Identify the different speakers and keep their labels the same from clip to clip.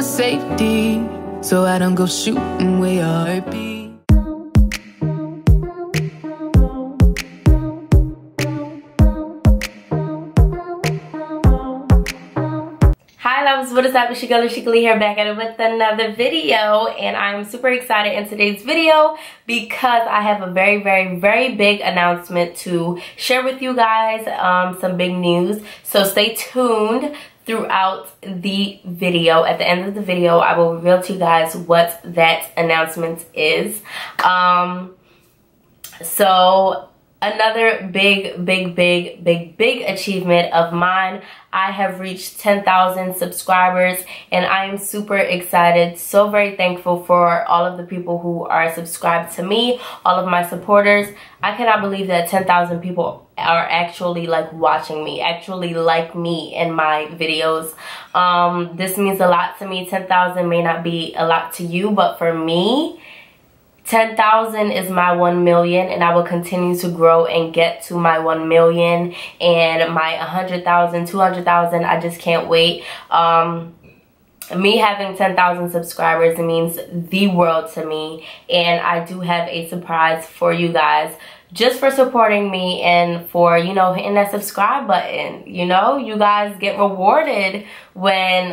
Speaker 1: for safety, so I don't go shooting where your heart be.
Speaker 2: Hi loves, what is up? It's your girl AshecaLee here, back at it with another video, and I'm super excited in today's video because I have a very big announcement to share with you guys, some big news. So stay tuned throughout the video. At the end of the video, I will reveal to you guys what that announcement is. So another big achievement of mine. I have reached 10,000 subscribers and I am super excited, so very thankful for all of the people who are subscribed to me, all of my supporters. I cannot believe that 10,000 people are actually like watching me, actually like me in my videos. This means a lot to me. 10,000 may not be a lot to you, but for me, 10,000 is my 1 million, and I will continue to grow and get to my 1 million and my 100,000, 200,000. I just can't wait. Me having 10,000 subscribers means the world to me, and I do have a surprise for you guys just for supporting me and for, you know, hitting that subscribe button. You know, you guys get rewarded when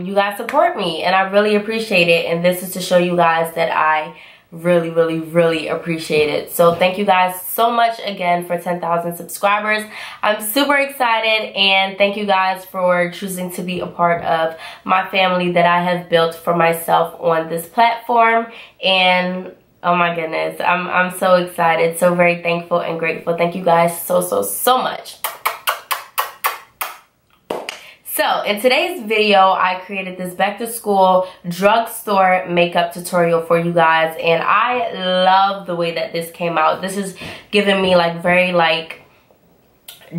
Speaker 2: you guys support me, and I really appreciate it. And this is to show you guys that I really appreciate it. So thank you guys so much again for 10,000 subscribers. I'm super excited, and thank you guys for choosing to be a part of my family that I have built for myself on this platform. And oh my goodness, I'm so excited, so very thankful and grateful. Thank you guys so much. So in today's video, I created this back to school drugstore makeup tutorial for you guys, and I love the way that this came out. This is giving me like very like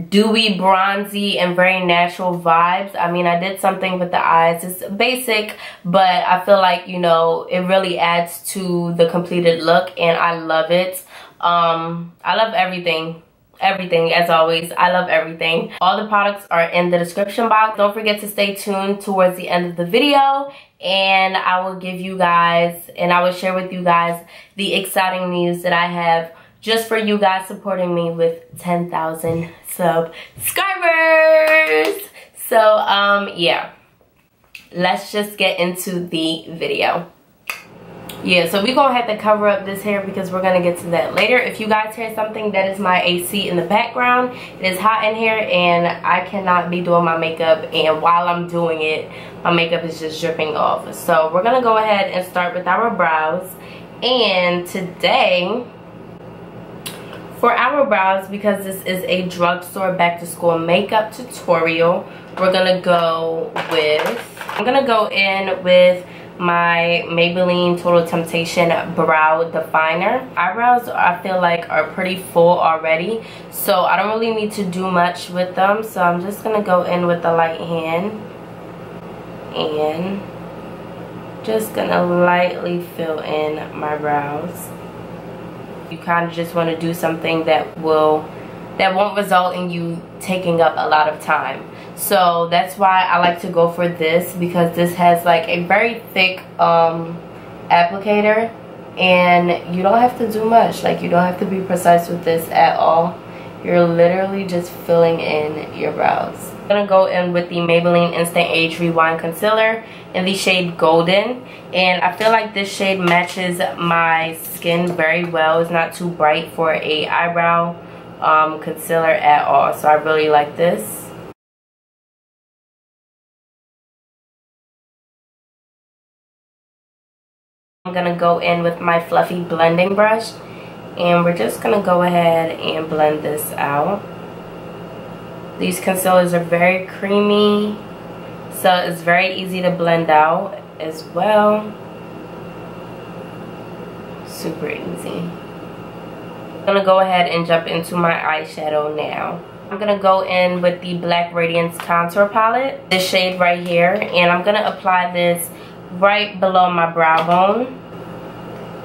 Speaker 2: dewy, bronzy, and very natural vibes. I mean, I did something with the eyes. It's basic, but I feel like, you know, it really adds to the completed look, and I love it. I love everything as always. I love everything. All the products are in the description box. Don't forget to stay tuned towards the end of the video, and I will give you guys, and I will share with you guys the exciting news that I have just for you guys supporting me with 10,000 subscribers. So yeah, let's just get into the video. Yeah, so we're gonna have to cover up this hair because we're gonna get to that later. If you guys hear something, that is my AC in the background. It is hot in here and I cannot be doing my makeup, and while I'm doing it, my makeup is just dripping off. So we're gonna go ahead and start with our brows. And today, for our brows, because this is a drugstore back to school makeup tutorial, we're gonna go with, I'm gonna go in with my Maybelline Total Temptation Brow Definer. Eyebrows, I feel like, are pretty full already, so I don't really need to do much with them. So I'm just gonna go in with the light hand and just gonna lightly fill in my brows. You kind of just want to do something that won't result in you taking up a lot of time. So that's why I like to go for this, because this has like a very thick applicator, and you don't have to do much. Like, you don't have to be precise with this at all. You're literally just filling in your brows. I'm gonna go in with the Maybelline Instant Age Rewind Concealer in the shade Golden, and I feel like this shade matches my skin very well. It's not too bright for a eyebrow concealer at all, so I really like this. I'm gonna go in with my fluffy blending brush, and we're just gonna go ahead and blend this out. These concealers are very creamy, so it's very easy to blend out as well. Super easy. I'm gonna go ahead and jump into my eyeshadow now. I'm gonna go in with the Black Radiance Contour Palette, this shade right here, and I'm gonna apply this right below my brow bone.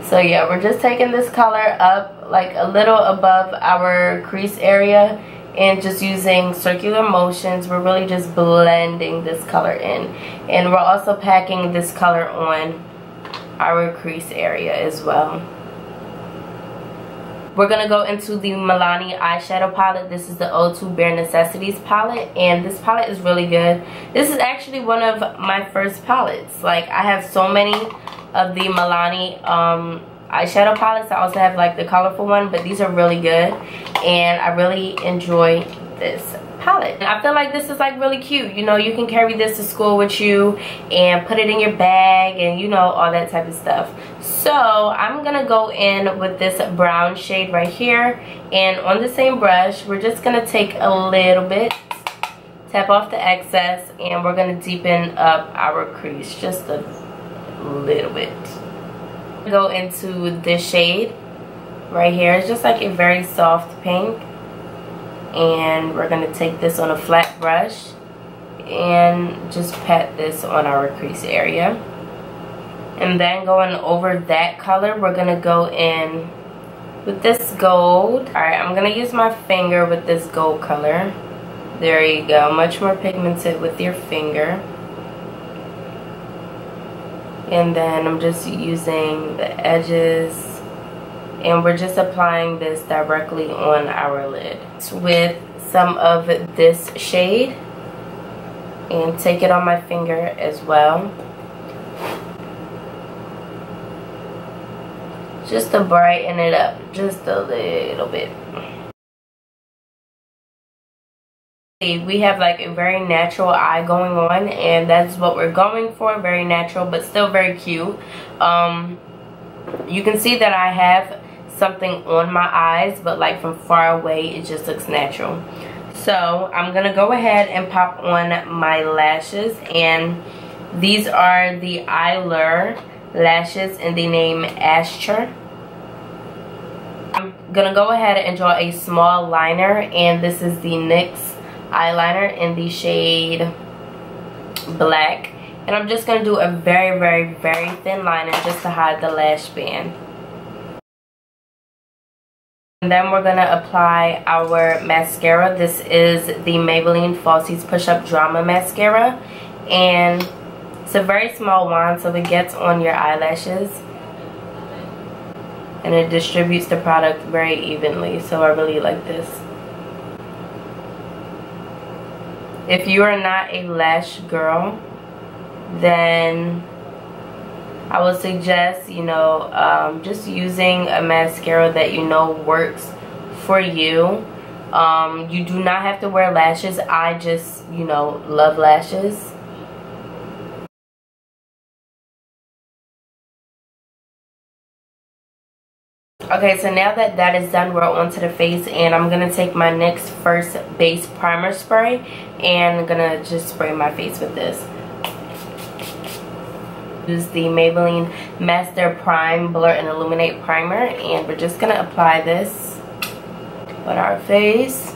Speaker 2: So yeah, we're just taking this color up like a little above our crease area, and just using circular motions, we're really just blending this color in. And we're also packing this color on our crease area as well. We're going to go into the Milani eyeshadow palette. This is the O2 Bare Necessities palette, and this palette is really good. This is actually one of my first palettes. Like, I have so many of the Milani eyeshadow palettes. I also have like the colorful one, but these are really good, and I really enjoy this palette. And I feel like this is like really cute. You know, you can carry this to school with you and put it in your bag and, you know, all that type of stuff. So I'm gonna go in with this brown shade right here, and on the same brush we're just gonna take a little bit, tap off the excess, and we're gonna deepen up our crease just a little bit. Go into this shade right here. It's just like a very soft pink, and we're gonna take this on a flat brush and just pat this on our crease area. And then going over that color, we're gonna go in with this gold. Alright, I'm gonna use my finger with this gold color. There you go, much more pigmented with your finger. And then I'm just using the edges, and we're just applying this directly on our lid with some of this shade, and take it on my finger as well, just to brighten it up just a little bit. We have like a very natural eye going on, and that's what we're going for. Very natural, but still very cute. You can see that I have something on my eyes, but like from far away it just looks natural. So I'm gonna go ahead and pop on my lashes, and these are the Eylure lashes in the name Ascher. I'm gonna go ahead and draw a small liner, and this is the NYX eyeliner in the shade black, and I'm just going to do a very, very, very thin liner just to hide the lash band. And then we're going to apply our mascara. This is the Maybelline Falsies Push Up Drama Mascara, and it's a very small wand, so it gets on your eyelashes and it distributes the product very evenly, so I really like this. If you are not a lash girl, then I would suggest, you know, just using a mascara that you know works for you. You do not have to wear lashes. I just, you know, love lashes. Okay, so now that that is done, we're onto the face, and I'm going to take my NYX First Base Primer Spray, and I'm going to just spray my face with this. Use the Maybelline Master Prime Blur and Illuminate Primer, and we're just going to apply this on our face.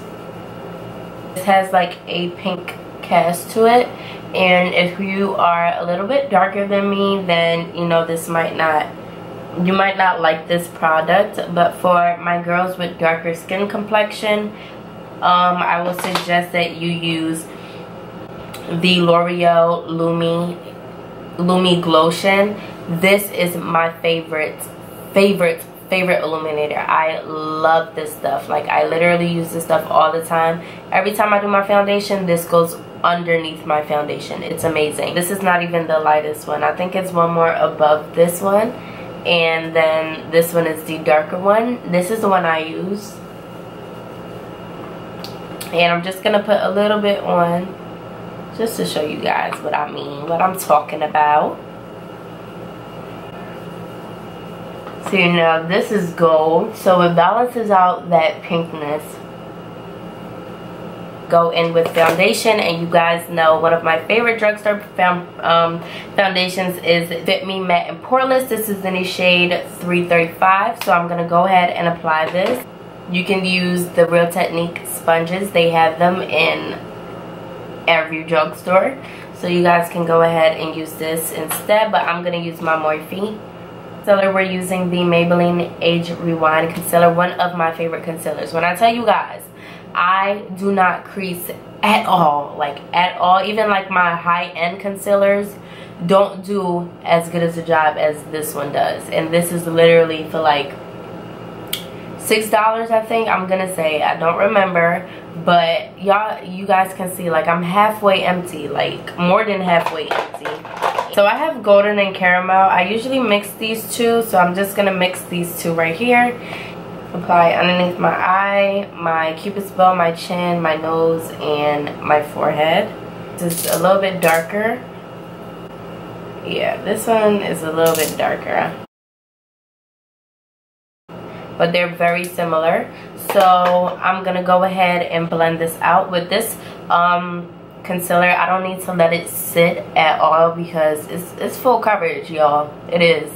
Speaker 2: This has like a pink cast to it, and if you are a little bit darker than me, then, you know, this might not... You might not like this product, but for my girls with darker skin complexion, I will suggest that you use the L'Oreal Lumi Glotion. This is my favorite illuminator. I love this stuff. Like, I literally use this stuff all the time. Every time I do my foundation, this goes underneath my foundation. It's amazing. This is not even the lightest one. I think it's one more above this one. And then this one is the darker one. This is the one I use. And I'm just going to put a little bit on just to show you guys what I mean, what I'm talking about. So, you know, this is gold, so it balances out that pinkness. Go in with foundation, and you guys know one of my favorite drugstore foundations is Fit Me Matte and Poreless. This is in the shade 335, so I'm going to go ahead and apply this. You can use the Real Technique sponges. They have them in every drugstore, so you guys can go ahead and use this instead, but I'm going to use my Morphe Concealer. We're using the Maybelline Age Rewind Concealer, one of my favorite concealers. When I tell you guys, I do not crease at all, like at all. Even like my high-end concealers don't do as good as a job as this one does. And this is literally for like $6, I think. I'm gonna say, I don't remember, but you guys can see like I'm halfway empty, like more than halfway empty. So I have golden and caramel. I usually mix these two, so I'm just gonna mix these two right here. Apply underneath my eye, my cupid's bow, my chin, my nose, and my forehead. Just a little bit darker. Yeah, this one is a little bit darker, but they're very similar. So I'm gonna go ahead and blend this out with this concealer. I don't need to let it sit at all because it's full coverage, y'all. It is.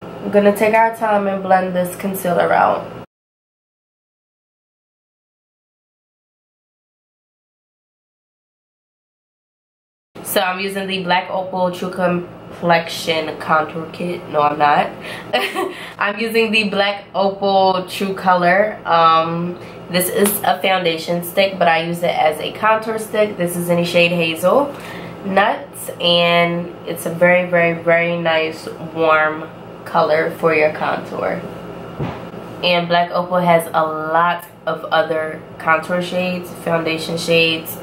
Speaker 2: I'm gonna take our time and blend this concealer out. So I'm using the Black Opal True Complexion Contour Kit. No, I'm not. I'm using the Black Opal True Color. This is a foundation stick, but I use it as a contour stick. This is in the shade Hazelnut, and it's a very, very, very nice warm color for your contour. And Black Opal has a lot of other contour shades, foundation shades.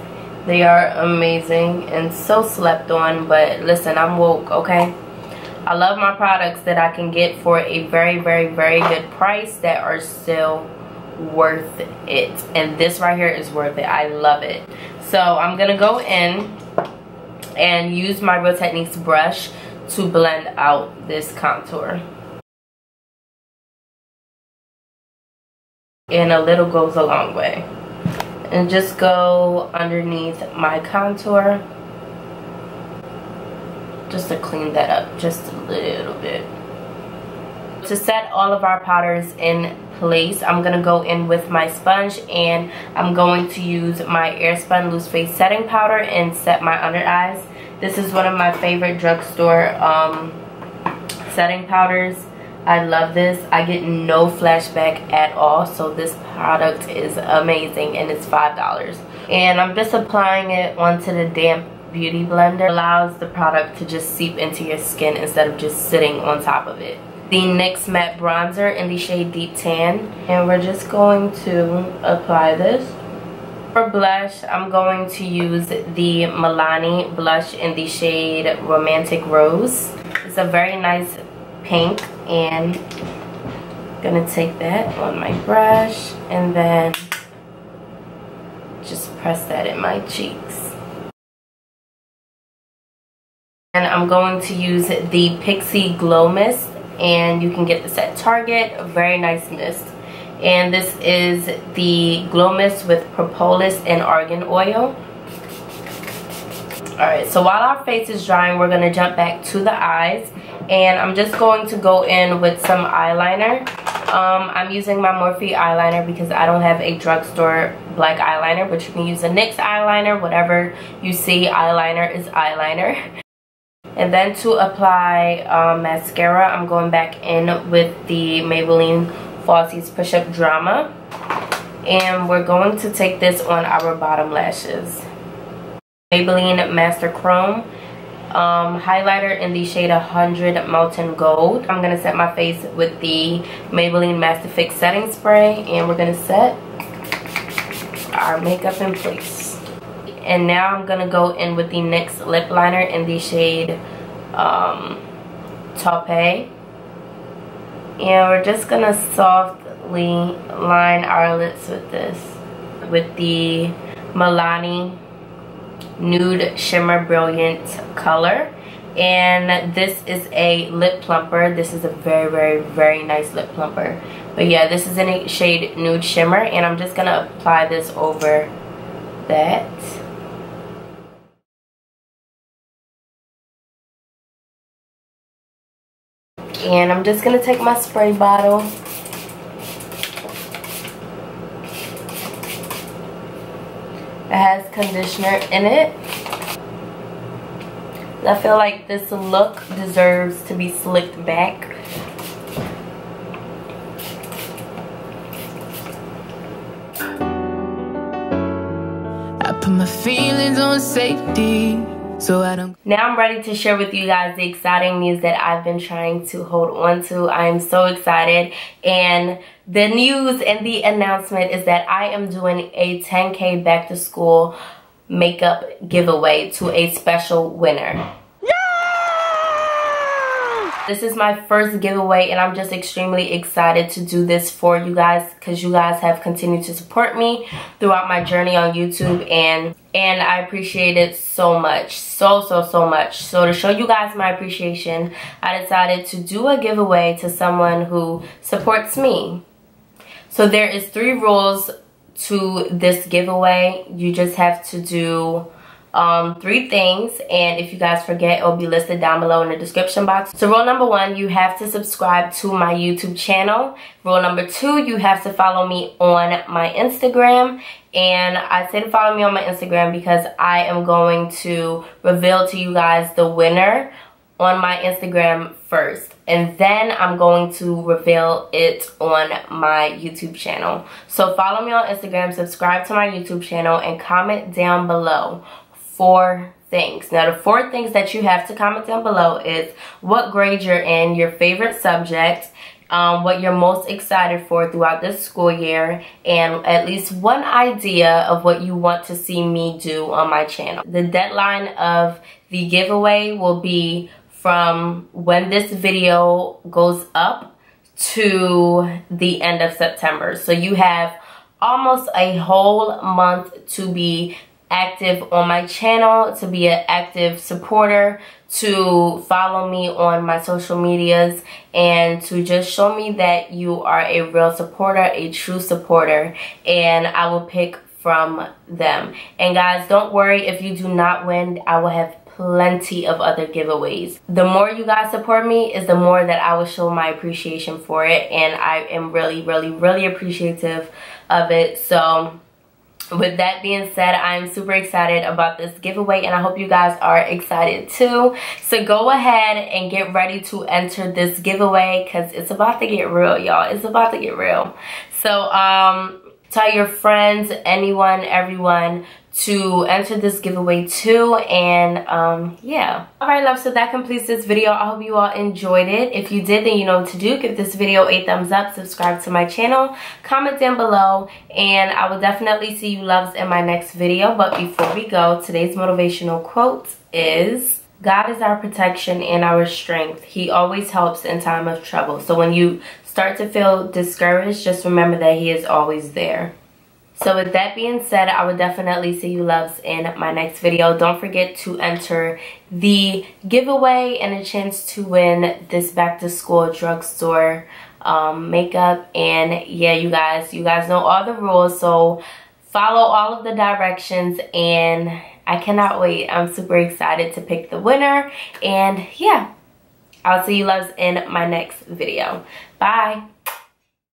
Speaker 2: They are amazing and so slept on, but listen, I'm woke, okay? I love my products that I can get for a very, very, very good price that are still worth it. And this right here is worth it. I love it. So I'm gonna go in and use my Real Techniques brush to blend out this contour. And a little goes a long way. And just go underneath my contour just to clean that up just a little bit. To set all of our powders in place, I'm going to go in with my sponge, and I'm going to use my Airspun Loose Face Setting Powder and set my under eyes. This is one of my favorite drugstore setting powders. I love this. I get no flashback at all, so this product is amazing, and it's $5. And I'm just applying it onto the damp beauty blender. It allows the product to just seep into your skin instead of just sitting on top of it. The NYX Matte Bronzer in the shade Deep Tan, and we're just going to apply this. For blush, I'm going to use the Milani blush in the shade Romantic Rose. It's a very nice pink, and I'm gonna take that on my brush and then just press that in my cheeks. And I'm going to use the Pixie Glow Mist, and you can get this at Target. A very nice mist. And this is the Glow Mist with propolis and argan oil. Alright, so while our face is drying, we're going to jump back to the eyes. And I'm just going to go in with some eyeliner. I'm using my Morphe eyeliner because I don't have a drugstore black eyeliner, but you can use a NYX eyeliner. Whatever you see, eyeliner is eyeliner. And then to apply mascara, I'm going back in with the Maybelline Falsies Push Up Drama. And we're going to take this on our bottom lashes. Maybelline Master Chrome highlighter in the shade 100 Molten Gold. I'm going to set my face with the Maybelline Master Fix Setting Spray, and we're going to set our makeup in place. And now I'm going to go in with the NYX Lip Liner in the shade Taupe. And we're just going to softly line our lips with this, with the Milani Nude Shimmer Brilliant color. And this is a lip plumper. This is a very, very, very nice lip plumper. But yeah, this is in a shade Nude Shimmer, and I'm just going to apply this over that. And I'm just going to take my spray bottle. It has conditioner in it. I feel like this look deserves to be slicked back.
Speaker 1: my feelings on safety, so I don't.
Speaker 2: Now I'm ready to share with you guys the exciting news that I've been trying to hold on to. I am so excited, and the news and the announcement is that I am doing a 10K back to school makeup giveaway to a special winner. This is my first giveaway, and I'm just extremely excited to do this for you guys because you guys have continued to support me throughout my journey on YouTube, and I appreciate it so much. So much. So to show you guys my appreciation, I decided to do a giveaway to someone who supports me. So there is 3 rules to this giveaway. You just have to do 3 things, and if you guys forget, it will be listed down below in the description box. So rule number 1, you have to subscribe to my YouTube channel. Rule number 2, you have to follow me on my Instagram. And I say to follow me on my Instagram because I am going to reveal to you guys the winner on my Instagram first, and then I'm going to reveal it on my YouTube channel. So follow me on Instagram, subscribe to my YouTube channel, and comment down below 4 things. Now the 4 things that you have to comment down below is what grade you're in, your favorite subject, what you're most excited for throughout this school year, and at least one idea of what you want to see me do on my channel. The deadline of the giveaway will be from when this video goes up to the end of September. So you have almost a whole month to be active on my channel, to be an active supporter, to follow me on my social medias, and to just show me that you are a real supporter, a true supporter, and I will pick from them. And guys, don't worry if you do not win. I will have plenty of other giveaways. The more you guys support me is the more that I will show my appreciation for it, and I am really appreciative of it. So with that being said, I'm super excited about this giveaway, and I hope you guys are excited too. So go ahead and get ready to enter this giveaway because it's about to get real, y'all. It's about to get real. So tell your friends, anyone, everyone to enter this giveaway too, and yeah. Alright love, so that completes this video. I hope you all enjoyed it. If you did, then you know what to do. Give this video a thumbs up, subscribe to my channel, comment down below, and I will definitely see you loves in my next video. But before we go, today's motivational quote is, God is our protection and our strength. He always helps in time of trouble. So when you start to feel discouraged, just remember that He is always there. So with that being said, I would definitely see you loves in my next video. Don't forget to enter the giveaway and a chance to win this back to school drugstore makeup. And yeah, you guys know all the rules, so follow all of the directions, and I cannot wait. I'm super excited to pick the winner, and yeah, I'll see you loves in my next video. Bye.